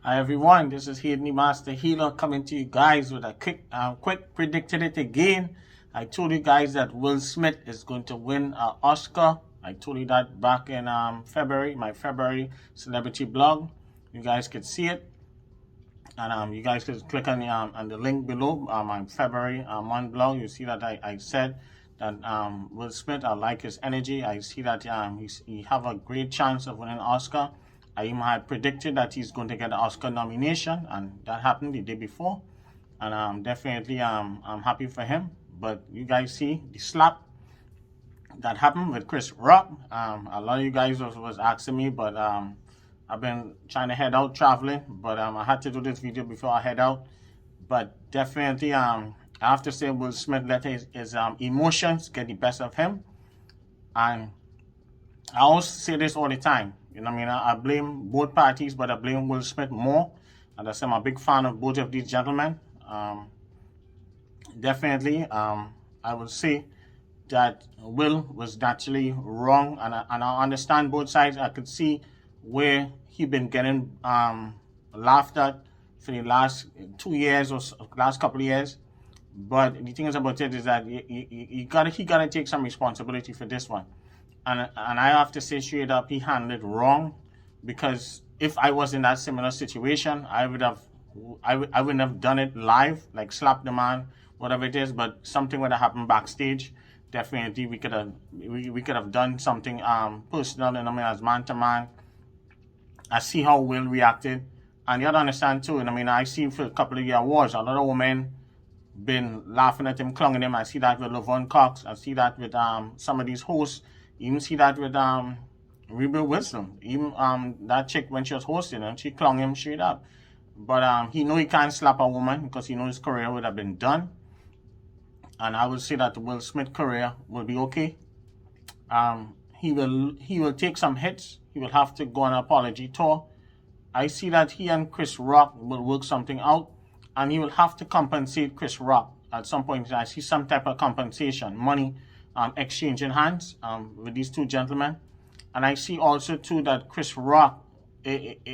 Hi everyone, this is Hayden Master Healer coming to you guys with a quick predicted it again. I told you guys that Will Smith is going to win an Oscar. I told you that back in February, my February celebrity blog. You guys could see it, and you guys could click on the link below my February month blog. You see that I said that Will Smith, I like his energy. I see that he have a great chance of winning an Oscar. I even had predicted that he's going to get an Oscar nomination, and that happened the day before. And definitely I'm happy for him. But you guys see the slap that happened with Chris Rock. A lot of you guys was asking me, but I've been trying to head out traveling, but I had to do this video before I head out. But definitely I have to say Will Smith let his emotions get the best of him. And I always say this all the time. You know what I mean? I blame both parties, but I blame Will Smith more. And I say I'm a big fan of both of these gentlemen. Definitely, I would say that Will was naturally wrong, and I understand both sides. I could see where he been getting laughed at for the last 2 years or last couple of years. But the thing is about it is that he gotta take some responsibility for this one. And I have to say straight up, he handled it wrong, because if I was in that similar situation, I wouldn't have done it live, like slap the man, whatever it is. But something would have happened backstage. Definitely, we could have done something personal, and I mean, as man to man. I see how Will reacted, and you have to understand too. And I mean, I see for a couple of year awards, a lot of women been laughing at him, clowning him. I see that with Laverne Cox. I see that with some of these hosts. You even see that with Rebel Wilson. Even that chick, when she was hosting him, she clung him straight up. But he know he can't slap a woman because he knows his career would have been done. And I would say that the Will Smith career will be okay. He will take some hits. He will have to go on an apology tour. I see that he and Chris Rock will work something out, and he will have to compensate Chris Rock at some point. I see some type of compensation, money exchange in hands with these two gentlemen. And I see also too that Chris Rock,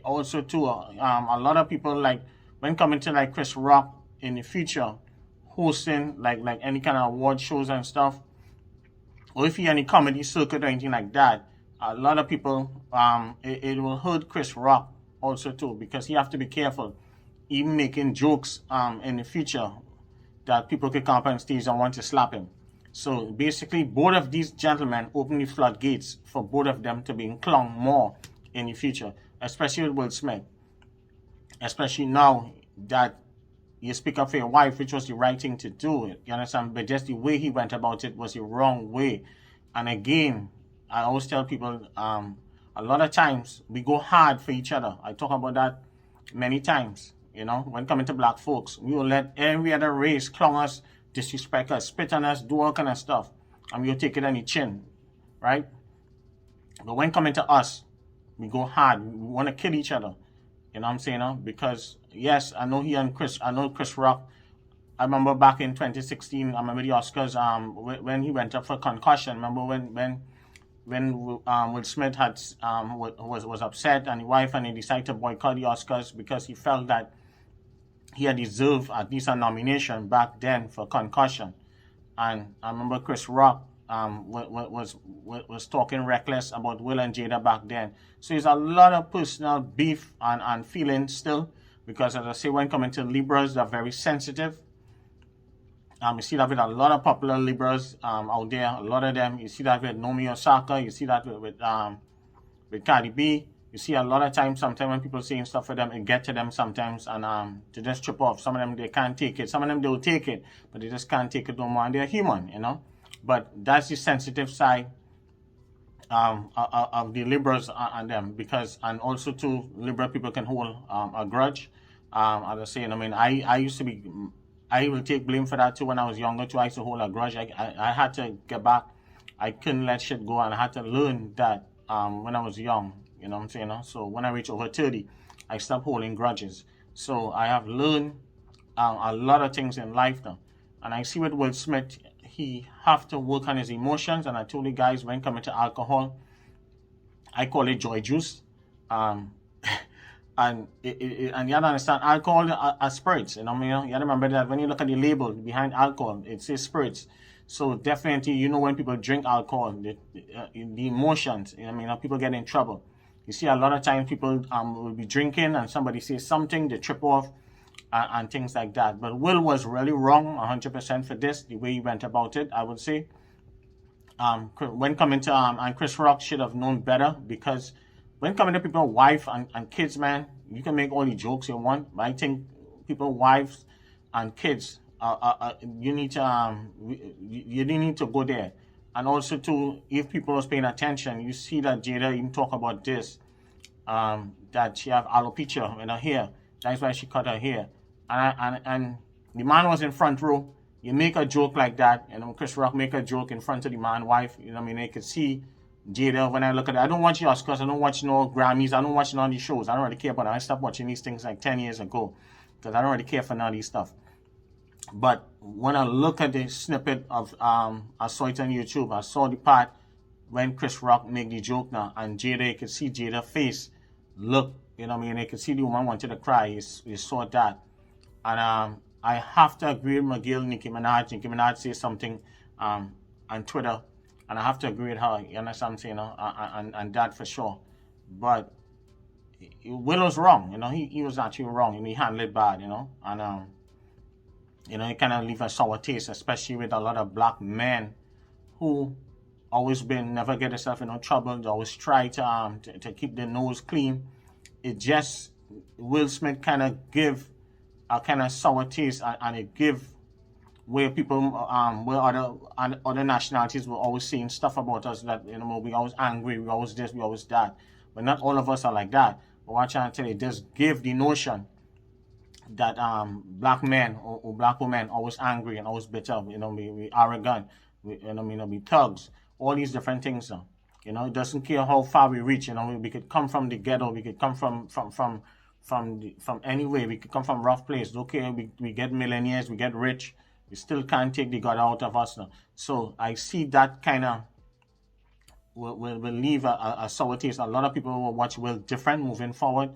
also too, a lot of people, like when coming to like Chris Rock in the future, hosting like any kind of award shows and stuff, or if he any comedy circuit or anything like that, a lot of people, it will hurt Chris Rock also too, because he have to be careful, even making jokes in the future, that people could come up on stage and want to slap him. So basically, both of these gentlemen open the floodgates for both of them to be clung more in the future, especially with Will Smith. Especially now that you speak up for your wife, which was the right thing to do, you understand? But just the way he went about it was the wrong way. And again, I always tell people, a lot of times we go hard for each other. I talk about that many times. You know, when coming to black folks, we will let every other race clown us, disrespect us, spit on us, do all kind of stuff, and we'll take it on the chin, right? But when coming to us, we go hard. We want to kill each other. You know what I'm saying? Because yes, I know Chris Rock. I remember back in 2016, I remember the Oscars, when he went up for concussion. Remember when Will Smith had was upset, and the wife, and he decided to boycott the Oscars because he felt that he had deserved at least a nomination back then for concussion. And I remember Chris Rock was talking reckless about Will and Jada back then. So there's a lot of personal beef and feelings still, because as I say, when coming to Libras, they're very sensitive. You see that with a lot of popular Libras out there, a lot of them. You see that with Naomi Osaka. You see that with Cardi B. You see a lot of times, sometimes when people saying stuff for them, it get to them sometimes, and to just trip off. Some of them, they can't take it. Some of them, they'll take it, but they just can't take it no more, and they're human, you know. But that's the sensitive side of the Libras and them, because, and also too, Libra people can hold a grudge. As I say, I mean, I used to be, I will take blame for that too. When I was younger too, I used to hold a grudge. I had to get back. I couldn't let shit go, and I had to learn that when I was young. You know what I'm saying? So when I reach over 30, I stopped holding grudges. So I have learned a lot of things in life now. And I see with Will Smith, he have to work on his emotions. And I told you guys, when coming to alcohol, I call it joy juice. And and you have to understand, alcohol are spirits. You know, you have to remember that when you look at the label behind alcohol, it says spirits. So definitely, when people drink alcohol, the emotions. People get in trouble. You see, a lot of times people will be drinking, and somebody says something, they trip off, and things like that. But Will was really wrong, 100% for this. The way he went about it, I would say. When coming to and Chris Rock should have known better, because when coming to people's wife and kids, man, you can make all the jokes you want, but I think people's wives and kids, you need to you need to go there. And also too, if people was paying attention, you see that Jada even talk about this, that she have alopecia in her hair. That's why she cut her hair, and the man was in front row. You make a joke like that, and Chris Rock make a joke in front of the man's wife. They could see Jada. When I look at it, I don't watch the Oscars, I don't watch no Grammys, I don't watch none of these shows. I don't really care about it. I stopped watching these things like 10 years ago because I don't really care for none of these stuff. But when I look at the snippet of I saw it on YouTube, I saw the part when Chris Rock make the joke now, and Jada, you could see Jada's face look, they could see the woman wanted to cry. You saw that. And I have to agree with McGill, Nicki Minaj. Nicki Minaj says something on Twitter, and I have to agree with her. You understand what I'm saying? And that for sure. But Will was wrong. He was actually wrong, and he handled it bad. And it kind of leave a sour taste, especially with a lot of black men who always never get themselves in no trouble. They always try to keep their nose clean. It just Will Smith kind of give a kind of sour taste, and it give where people where other nationalities were always saying stuff about us that we always angry, we always this, we always that. But not all of us are like that. But what I'm trying to tell you, just give the notion that black men or black women always angry and always bitter. We arrogant. We thugs. All these different things. It doesn't care how far we reach. We could come from the ghetto. We could come from anywhere. We could come from rough place. Okay, we get millionaires. We get rich. We still can't take the God out of us now. So I see that kind of will leave a sour taste. A lot of people will watch Will different moving forward.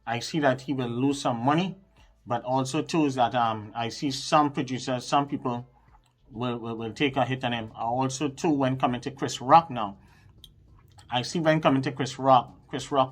I see that he will lose some money, but also too is that I see some producers, some people will take a hit on him. Also too, when coming to Chris Rock now, I see when coming to Chris Rock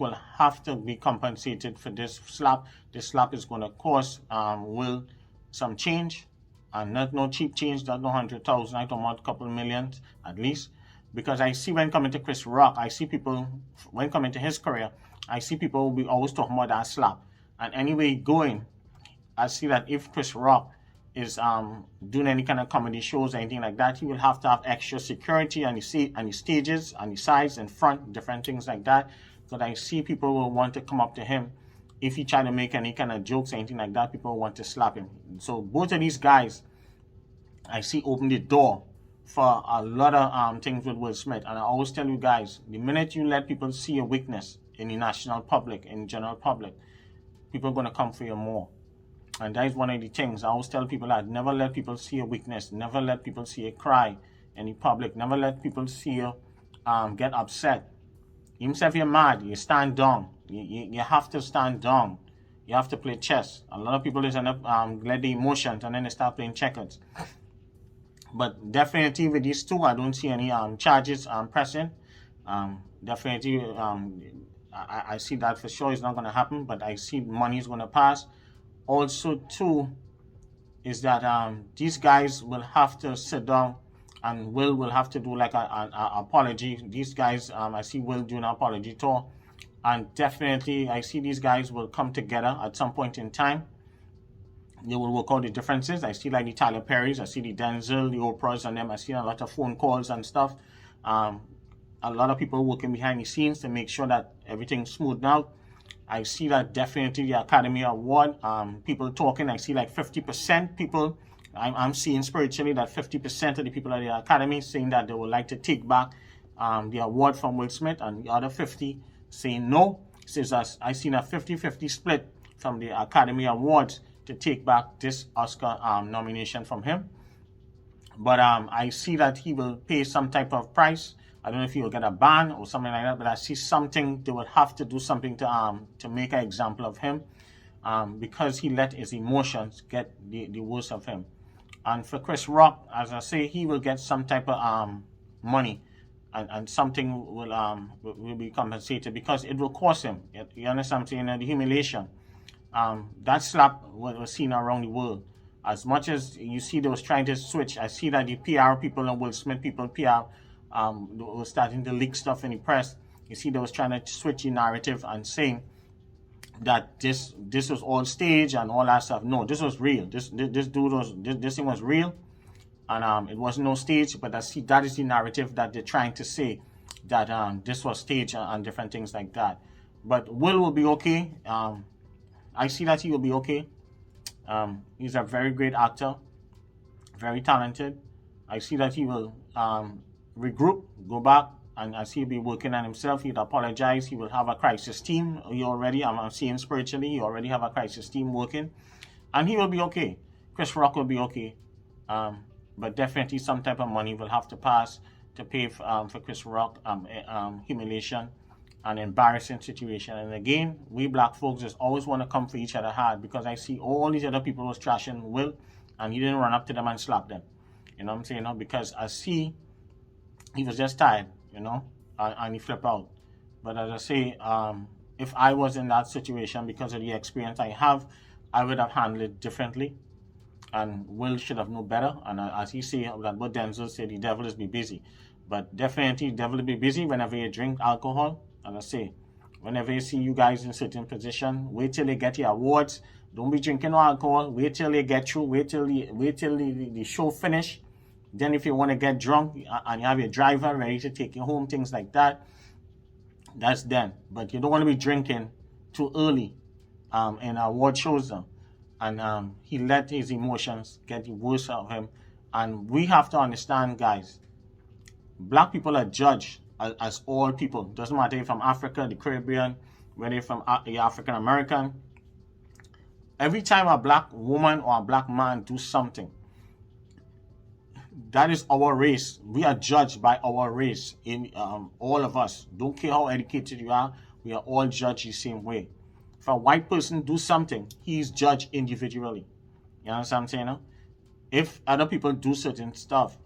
will have to be compensated for this slap. This slap is going to cost Will some change, and not no cheap change, not no 100,000, I talking about a couple millions at least. Because I see when coming to Chris Rock, I see people, when coming to his career, I see people will be always talking about that slap. And anyway going, I see that if Chris Rock is doing any kind of comedy shows or anything like that, he will have to have extra security on the stages, on the sides, in front, different things like that. Because I see people will want to come up to him. If he try to make any kind of jokes or anything like that, people will want to slap him. So both of these guys, I see open the door for a lot of things with Will Smith. And I always tell you guys, the minute you let people see your weakness in the national public, in the general public, people are going to come for you more. And that is one of the things. I always tell people that never let people see your weakness. Never let people see you cry in the public. Never let people see you get upset. Even if you're mad, you stand down. You have to stand down. You have to play chess. A lot of people just end up let the emotions and then they start playing checkers. But definitely with these two, I don't see any charges pressing. Definitely, I see that for sure it's not going to happen, but I see money is going to pass. Also, too, is that these guys will have to sit down, and will have to do like an apology. These guys, I see Will do an apology tour, and definitely I see these guys will come together at some point in time. They will work out the differences. I see like the Tyler Perrys, I see the Denzel, the Oprahs, and them. I see a lot of phone calls and stuff. A lot of people working behind the scenes to make sure that everything's smoothed out. I see that definitely the Academy Award, people talking. I see like 50% people. I'm seeing spiritually that 50% of the people at the Academy saying that they would like to take back the award from Will Smith, and the other 50 saying no. Says I seen a 50-50 split from the Academy Awards to take back this Oscar nomination from him. But I see that he will pay some type of price, I don't know if he will get a ban or something like that, but I see something, they will have to do something to make an example of him, because he let his emotions get the worst of him. And for Chris Rock, as I say, he will get some type of money, and something will be compensated, because it will cost him. You understand what I'm saying? The humiliation. That slap was seen around the world. As much as you see they was trying to switch, I see that the PR people and Will Smith people, PR, was starting to leak stuff in the press. You see they was trying to switch the narrative and saying that this was all stage and all that stuff. No, this was real. This dude was this thing was real, and it wasn't no stage. But I see that is the narrative that they're trying to say, that this was stage and different things like that. But will be okay. I see that he will be okay. He's a very great actor, very talented. I see that he will regroup, go back, and I see he'll be working on himself. He'll apologize. He will have a crisis team. I'm seeing spiritually, he already have a crisis team working, and he will be okay. Chris Rock will be okay. But definitely some type of money will have to pass to pay for Chris Rock humiliation and embarrassing situation. And again, we black folks just always want to come for each other hard, because I see all these other people was trashing Will, and he didn't run up to them and slap them. You know what I'm saying? Because I see he was just tired, and he flipped out. But as I say, if I was in that situation, because of the experience I have, I would have handled it differently. And Will should have known better. And as he say, that what Denzel said, the devil is be busy. But definitely, the devil will be busy whenever you drink alcohol. And I say, whenever you see you guys in certain position, wait till they get your awards. Don't be drinking no alcohol. Wait till they get through. Wait till the show finish. Then if you want to get drunk and you have your driver ready to take you home, things like that, that's then. But you don't want to be drinking too early in award shows now. And he let his emotions get the worst out of him. And we have to understand, guys, black people are judged as all people. Doesn't matter if from Africa, the Caribbean, whether you're from the African American. Every time a black woman or a black man do something, that is our race. We are judged by our race. In all of us, don't care how educated you are, we are all judged the same way. If a white person do something, he's judged individually. You understand what I'm saying? No? If other people do certain stuff,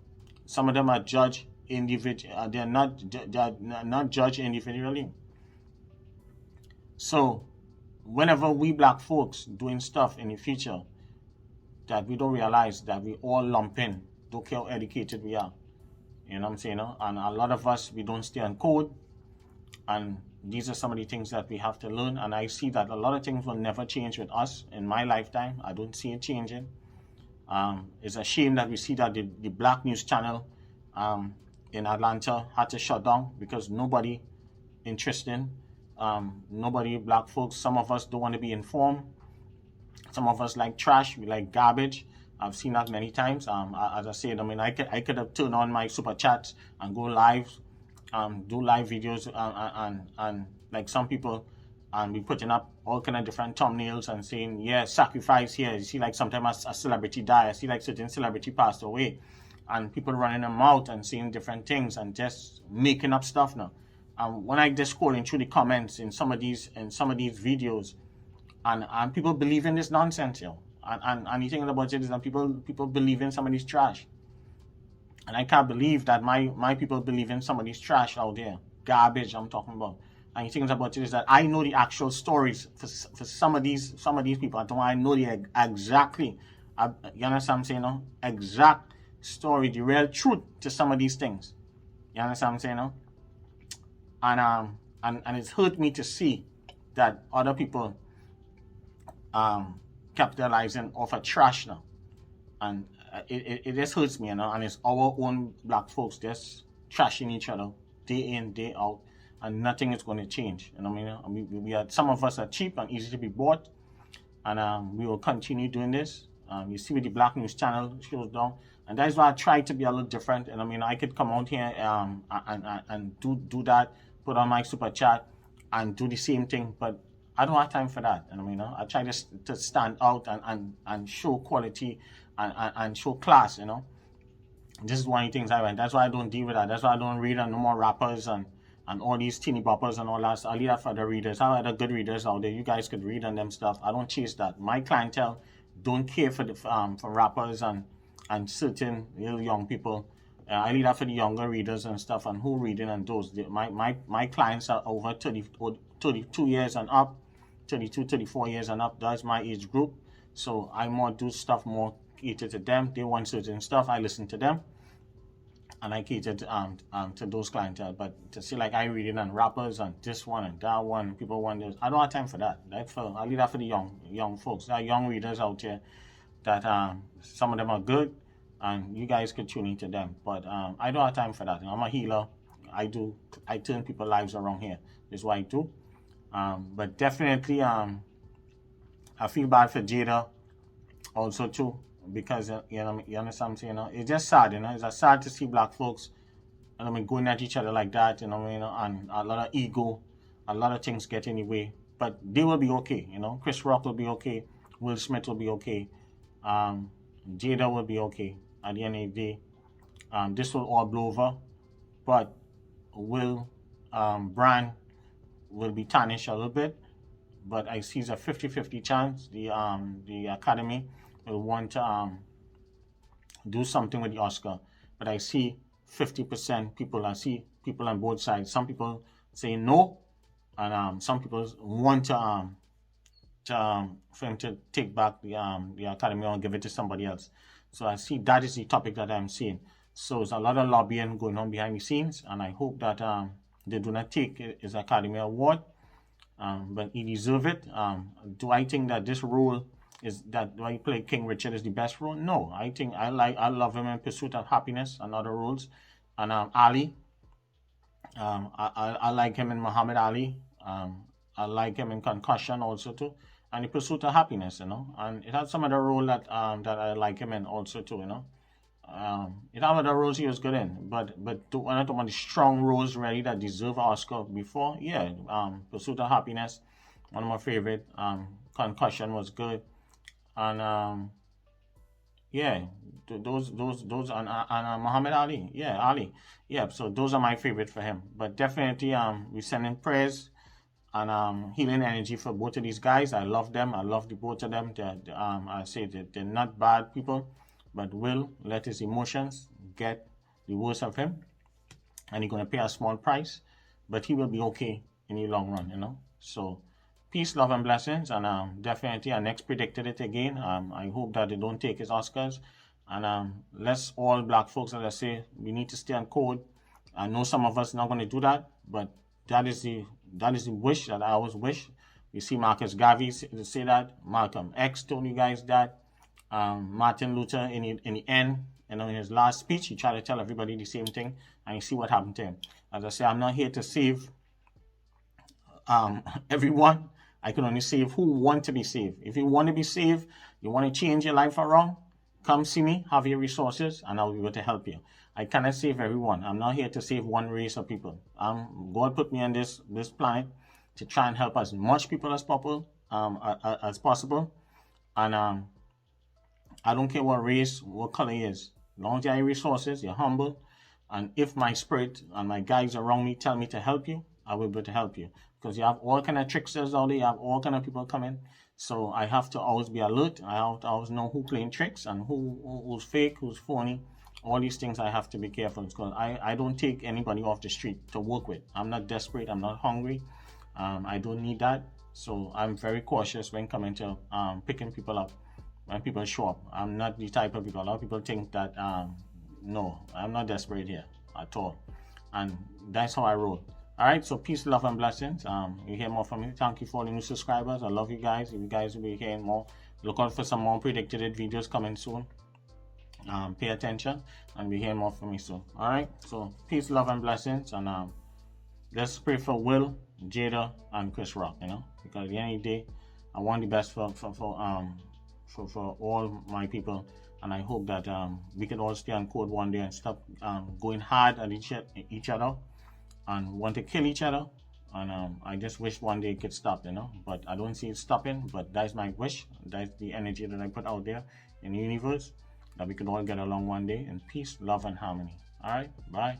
some of them are judged individually. They're not judged individually. So, whenever we black folks doing stuff in the future that we don't realize that we all lump in, don't care how educated we are. You know what I'm saying? No? And a lot of us, we don't stay on code. And these are some of the things that we have to learn. And I see that a lot of things will never change with us in my lifetime. I don't see it changing. It's a shame that we see that the Black News Channel in Atlanta had to shut down because nobody interested. Nobody, black folks, some of us don't want to be informed. Some of us like trash, we like garbage. I've seen that many times. As I said, I could have turned on my super chats and go live, do live videos, and like some people, and be putting up all kind of different thumbnails and saying, yeah, sacrifice here. You see, like sometimes a celebrity die. I see like certain celebrity passed away, and people running them out and saying different things and just making up stuff now. When I just scrolling through the comments in some of these videos, and people believe in this nonsense, yo. And the thing about it is that people believe in some of this trash. And I can't believe that my people believe in some of this trash out there. Garbage I'm talking about. And the thing about it is that I know the actual stories for some of these people. I know the exactly, you understand what I'm saying, no? Exact story, the real truth to some of these things. You understand what I'm saying, no? And it's hurt me to see that other people capitalizing off of trash now. And it just hurts me, you know, and it's our own black folks just trashing each other day in, day out, and nothing is going to change. You know what I mean? We are, some of us are cheap and easy to be bought, and we will continue doing this. You see with the Black News Channel shows down, and that is why I try to be a little different. And I mean, I could come out here and do that, put on my super chat, and do the same thing, but I don't have time for that. And I mean, I try to stand out and show quality and show class, you know. This is one of the things I went. That's why I don't deal with that. That's why I don't read on no more rappers and all these teeny boppers and all that. I leave that for the readers. I have other good readers out there. You guys could read on them stuff. I don't chase that. My clientele don't care for the for rappers and certain little young people. I leave that for the younger readers and stuff and who reading and those. My clients are over 32 years and up, 32, 34 years and up. That's my age group. So I more do stuff more cater to them. They want certain stuff. I listen to them. And I cater to those clientele. But to see like I reading and rappers and this one and that one, people want this. I don't have time for that. I leave that for the young folks. There are young readers out there that some of them are good, and you guys could tune into them. But I don't have time for that. I'm a healer. I turn people's lives around here. That's what I do. But definitely I feel bad for Jada also too, because you understand what I'm saying, it's just sad, it's just sad to see black folks going at each other like that, and a lot of ego, a lot of things get in the way, but they will be okay. Chris Rock will be okay, Will Smith will be okay, Jada will be okay at the end of the day. This will all blow over, but Will brand will be tarnished a little bit, but I see it's a 50-50 chance the Academy will want to do something with the Oscar. But I see 50% people. I see people on both sides. Some people say no, and some people want for him to take back the Academy or give it to somebody else. So I see that is the topic that I'm seeing. So there's a lot of lobbying going on behind the scenes, and I hope that they do not take his Academy Award. But he deserves it. Do I think that this role do I play King Richard is the best role? No, I think I love him in Pursuit of Happiness and other roles, and Ali. I like him in Muhammad Ali. I like him in Concussion also too, and the Pursuit of Happiness, and it has some other role that I like him in also too, it have other roles he was good in, but one of the strong roles really that deserve Oscar before, Pursuit of Happiness, one of my favorite. Concussion was good, and those and Muhammad Ali, Ali, so those are my favorite for him. But definitely, we send in prayers and healing energy for both of these guys. I love them. I love the both of them. I say that they're not bad people, but Will let his emotions get the worst of him, and he's going to pay a small price, but he will be okay in the long run, So peace, love, and blessings, and definitely, next predicted it again. I hope that they don't take his Oscars, and let's all black folks, as I say, we need to stay on code. I know some of us not going to do that, but that is the wish that I always wish. You see Marcus Garvey say that, Malcolm X told you guys that, Martin Luther in the end, in his last speech, he tried to tell everybody the same thing, and you see what happened to him. As I say, I'm not here to save everyone. I can only save who want to be saved. If you want to be saved, you want to change your life around, come see me, have your resources, and I'll be able to help you. I cannot save everyone. I'm not here to save one race of people. God put me on this planet to try and help as much people as possible, and I don't care what race, what color he is. As long as you have resources, you're humble, and if my spirit and my guys around me tell me to help you, I will be able to help you. Because you have all kind of tricksters out there, you have all kind of people coming. So I have to always be alert. I have to always know who playing tricks and who's fake, who's phony. All these things I have to be careful, because I don't take anybody off the street to work with. I'm not desperate, I'm not hungry. I don't need that. So I'm very cautious when coming to picking people up. When people show up, I'm not the type of people. A lot of people think that, no, I'm not desperate here at all. And that's how I roll. All right, so peace, love, and blessings. You hear more from me. Thank you for all the new subscribers. I love you guys. You guys will be hearing more. Look out for some more predicted videos coming soon. Pay attention, and we hear more from me soon. All right, so peace, love, and blessings. And let's pray for Will, Jada, and Chris Rock. Because at the end of the day, I want the best for all my people, and I hope that we can all stay on code one day and stop going hard at each other and want to kill each other. And I just wish one day it could stop, but I don't see it stopping. But that's my wish. That's the energy that I put out there in the universe. that we can all get along one day in peace, love, and harmony. All right, bye.